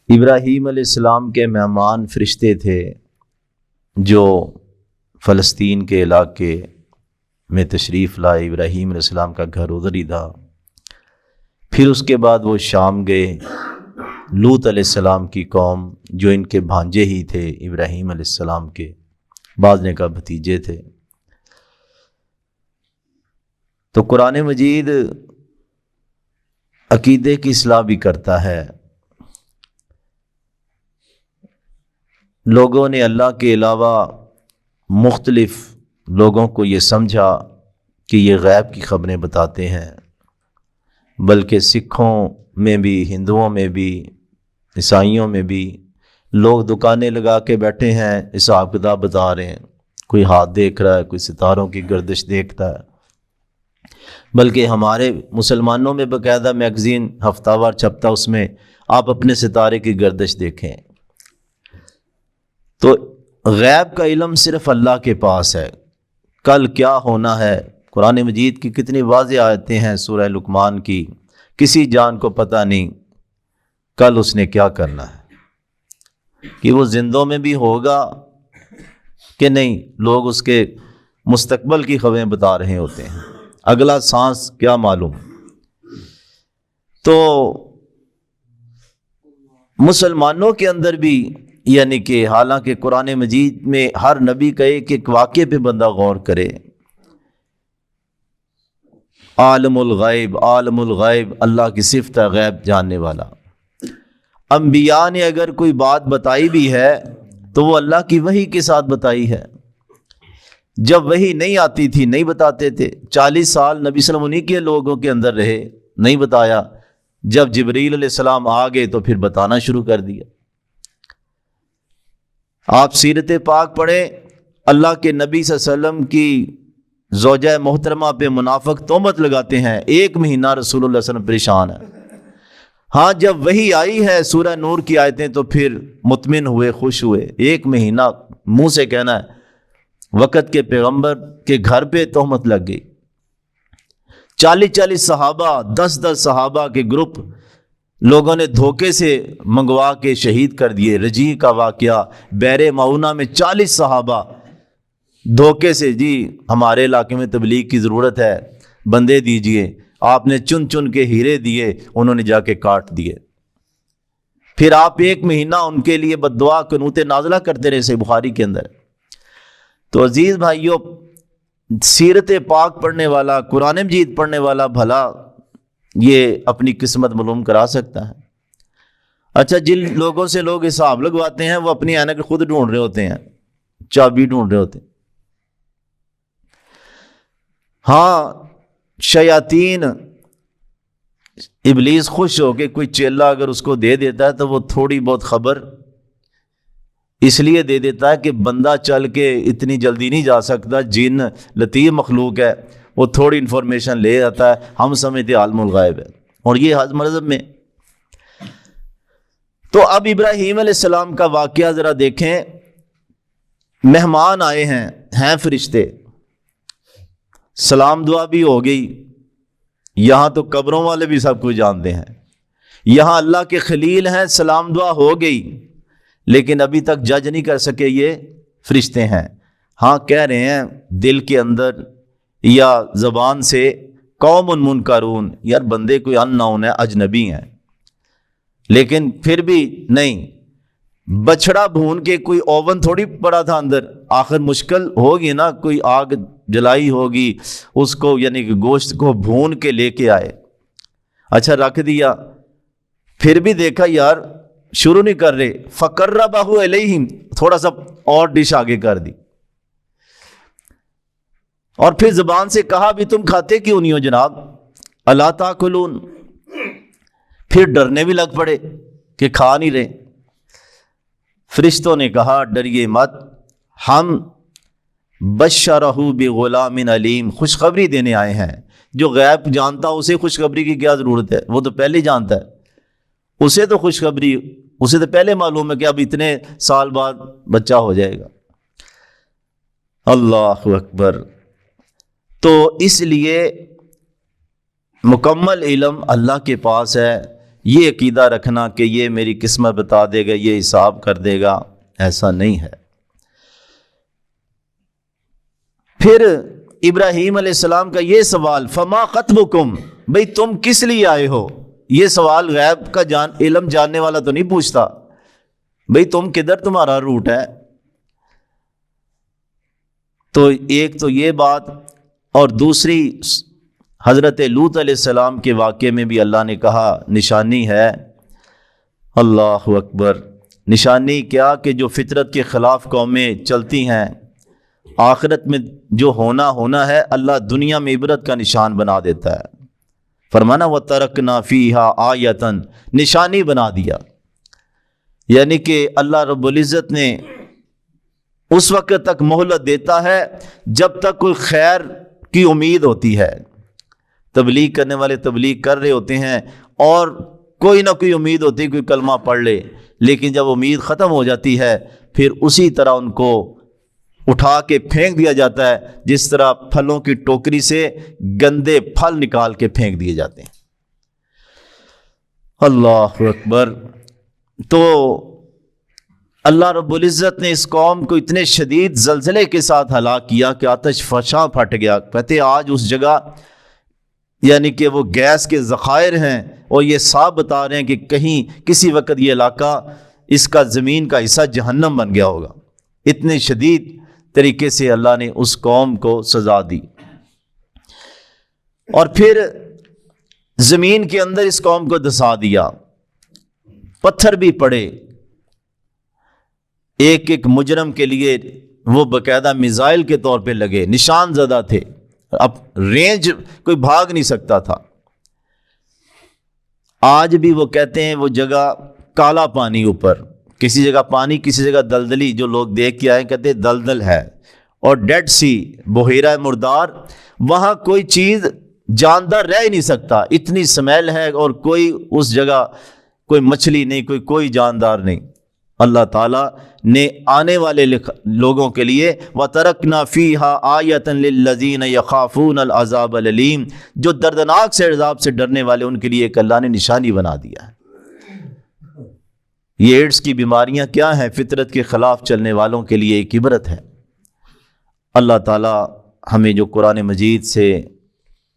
ابراہیم علیہ السلام کے مہمان فرشتے تھے جو فلسطین کے علاقے میں تشریف لائے۔ ابراہیم علیہ السلام کا گھر ادھر ہی تھا۔ پھر اس کے بعد وہ شام گئے۔ لوط علیہ السلام کی قوم جو ان کے بھانجے ہی تھے ابراہیم علیہ السلام کے، بعض نے کہا بھتیجے تھے۔ تو قرآن مجید عقیدے کی اصلاح بھی کرتا ہے۔ لوگوں نے اللہ کے علاوہ مختلف لوگوں کو یہ سمجھا کہ یہ غیب کی خبریں بتاتے ہیں، بلکہ سکھوں میں بھی، ہندوؤں میں بھی، عیسائیوں میں بھی لوگ دکانیں لگا کے بیٹھے ہیں، حساب کتاب بتا رہے ہیں۔ کوئی ہاتھ دیکھ رہا ہے، کوئی ستاروں کی گردش دیکھتا ہے، بلکہ ہمارے مسلمانوں میں باقاعدہ میگزین ہفتہ وار چھپتا، اس میں آپ اپنے ستارے کی گردش دیکھیں۔ تو غیب کا علم صرف اللہ کے پاس ہے۔ کل کیا ہونا ہے، قرآن مجید کی کتنی واضح آیتیں ہیں سورہ لقمان کی، کسی جان کو پتہ نہیں کل اس نے کیا کرنا ہے، کہ وہ زندوں میں بھی ہوگا کہ نہیں۔ لوگ اس کے مستقبل کی خبریں بتا رہے ہوتے ہیں، اگلا سانس کیا معلوم۔ تو مسلمانوں کے اندر بھی، یعنی کہ حالانکہ قرآن مجید میں ہر نبی کا ایک واقعے پہ بندہ غور کرے، عالم الغیب، عالم الغیب اللہ کی صفت ہے، غیب جاننے والا۔ انبیاء نے اگر کوئی بات بتائی بھی ہے تو وہ اللہ کی وحی کے ساتھ بتائی ہے۔ جب وحی نہیں آتی تھی نہیں بتاتے تھے۔ 40 سال نبی صلی اللہ علیہ وسلم انہی کے لوگوں کے اندر رہے، نہیں بتایا۔ جب جبریل علیہ السلام آ گئے تو پھر بتانا شروع کر دیا۔ آپ سیرت پاک پڑھیں، اللہ کے نبی صلی اللہ علیہ وسلم کی زوجہ محترمہ پہ منافق تہمت لگاتے ہیں، 1 مہینہ رسول اللہ صلی اللہ علیہ وسلم پریشان ہے۔ ہاں جب وحی آئی ہے سورہ نور کی آیتیں تو پھر مطمئن ہوئے، خوش ہوئے۔ 1 مہینہ منہ سے کہنا ہے، وقت کے پیغمبر کے گھر پہ تہمت لگ گئی۔ 40 صحابہ، 10 صحابہ کے گروپ لوگوں نے دھوکے سے منگوا کے شہید کر دیے۔ رجیع کا واقعہ، بحر معونہ میں 40 صحابہ دھوکے سے، جی ہمارے علاقے میں تبلیغ کی ضرورت ہے، بندے دیجئے۔ آپ نے چن چن کے ہیرے دیے، انہوں نے جا کے کاٹ دیے۔ پھر آپ 1 مہینہ ان کے لیے بد دعا قنوت نازلہ کرتے رہے، صحیح بخاری کے اندر۔ تو عزیز بھائیوں، سیرت پاک پڑھنے والا، قرآن مجید پڑھنے والا بھلا یہ اپنی قسمت معلوم کرا سکتا ہے۔ اچھا، جن لوگوں سے لوگ حساب لگواتے ہیں وہ اپنی اینک خود ڈھونڈ رہے ہوتے ہیں، چابی ڈھونڈ رہے ہوتے ہیں۔ ہاں، شیاطین، ابلیس خوش ہو کے کوئی چیلا اگر اس کو دے دیتا ہے تو وہ تھوڑی بہت خبر اس لیے دے دیتا ہے کہ بندہ چل کے اتنی جلدی نہیں جا سکتا، جن لطیف مخلوق ہے، وہ تھوڑی انفارمیشن لے آتا ہے، ہم سمجھتے عالم الغیب ہے۔ اور یہ ہر مذہب میں۔ تو اب ابراہیم علیہ السلام کا واقعہ ذرا دیکھیں۔ مہمان آئے ہیں فرشتے، سلام دعا بھی ہو گئی۔ یہاں تو قبروں والے بھی سب کچھ جانتے ہیں، یہاں اللہ کے خلیل ہیں، سلام دعا ہو گئی، لیکن ابھی تک جج نہیں کر سکے یہ فرشتے ہیں۔ ہاں کہہ رہے ہیں دل کے اندر یا زبان سے، قوم منکرون، یار بندے کوئی ان نون ہے، اجنبی ہیں، لیکن پھر بھی نہیں۔ بچڑا بھون کے کوئی اوون تھوڑی پڑا تھا اندر، آخر مشکل ہوگی نا، کوئی آگ جلائی ہوگی اس کو، یعنی کہ گوشت کو بھون کے لے کے آئے۔ اچھا رکھ دیا، پھر بھی دیکھا یار شروع نہیں کر رہے، فقربہ الیہم، تھوڑا سا اور ڈش آگے کر دی، اور پھر زبان سے کہا بھی تم کھاتے کیوں نہیں ہو جناب، الا تاکلون۔ پھر ڈرنے بھی لگ پڑے کہ کھا نہیں رہے۔ فرشتوں نے کہا ڈریے مت، ہم بشرہ بغلام علیم، خوشخبری دینے آئے ہیں۔ جو غیب جانتا اسے خوشخبری کی کیا ضرورت ہے، وہ تو پہلے جانتا ہے، اسے تو خوشخبری، اسے تو پہلے معلوم ہے کہ اب اتنے سال بعد بچہ ہو جائے گا۔ اللہ اکبر۔ تو اس لیے مکمل علم اللہ کے پاس ہے۔ یہ عقیدہ رکھنا کہ یہ میری قسمت بتا دے گا، یہ حساب کر دے گا، ایسا نہیں ہے۔ پھر ابراہیم علیہ السلام کا یہ سوال، فما خطبکم، بھئی تم کس لیے آئے ہو؟ یہ سوال غیب کا علم جاننے والا تو نہیں پوچھتا، بھئی تم کدھر، تمہارا روٹ ہے؟ تو ایک تو یہ بات، اور دوسری حضرت لوط علیہ السلام کے واقعے میں بھی اللہ نے کہا نشانی ہے۔ اللہ اکبر، نشانی کیا کہ جو فطرت کے خلاف قومیں چلتی ہیں، آخرت میں جو ہونا ہے اللہ دنیا میں عبرت کا نشان بنا دیتا ہے۔ فرمانا وَتَرَكْنَا فِيهَا آیَةً، نشانی بنا دیا، یعنی کہ اللہ رب العزت نے اس وقت تک مہلت دیتا ہے جب تک کوئی خیر کی امید ہوتی ہے۔ تبلیغ کرنے والے تبلیغ کر رہے ہوتے ہیں اور کوئی نہ کوئی امید ہوتی ہے کوئی کلمہ پڑھ لے، لیکن جب امید ختم ہو جاتی ہے پھر اسی طرح ان کو اٹھا کے پھینک دیا جاتا ہے، جس طرح پھلوں کی ٹوکری سے گندے پھل نکال کے پھینک دیے جاتے ہیں۔ اللہ اکبر۔ تو اللہ رب العزت نے اس قوم کو اتنے شدید زلزلے کے ساتھ ہلاک کیا کہ آتش فشاں پھٹ گیا۔ کہتے آج اس جگہ یعنی کہ وہ گیس کے ذخائر ہیں، اور یہ صاحب بتا رہے ہیں کہ کہیں کسی وقت یہ علاقہ، اس کا زمین کا حصہ جہنم بن گیا ہوگا۔ اتنے شدید طریقے سے اللہ نے اس قوم کو سزا دی۔ اور پھر زمین کے اندر اس قوم کو دھسا دیا، پتھر بھی پڑے، ایک ایک مجرم کے لیے وہ باقاعدہ میزائل کے طور پہ لگے، نشان زدہ تھے، اب رینج کوئی بھاگ نہیں سکتا تھا۔ آج بھی وہ کہتے ہیں وہ جگہ کالا پانی، اوپر کسی جگہ پانی کسی جگہ دلدلی، جو لوگ دیکھ کے آئے کہتے ہیں دلدل ہے، اور ڈیڈ سی، بحیرہ مردار، وہاں کوئی چیز جاندار رہ ہی نہیں سکتا، اتنی سمیل ہے، اور کوئی اس جگہ کوئی مچھلی نہیں، کوئی جاندار نہیں۔ اللہ تعالیٰ نے آنے والے لوگوں کے لیے وَتَرَكْنَا فِيهَا آیَةً لِلَّذِينَ يَخَافُونَ الْعَذَابَ الْأَلِيمَ، جو دردناک سے عذاب سے ڈرنے والے ان کے لیے ایک اللہ نے نشانی بنا دیا ہے۔ یہ ایڈز کی بیماریاں کیا ہیں؟ فطرت کے خلاف چلنے والوں کے لیے ایک عبرت ہے۔ اللہ تعالیٰ ہمیں جو قرآن مجید سے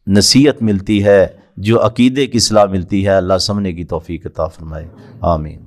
نصیحت ملتی ہے، جو عقیدے کی اصلاح ملتی ہے، اللہ سمجھنے کی توفیق عطا فرمائے، آمین۔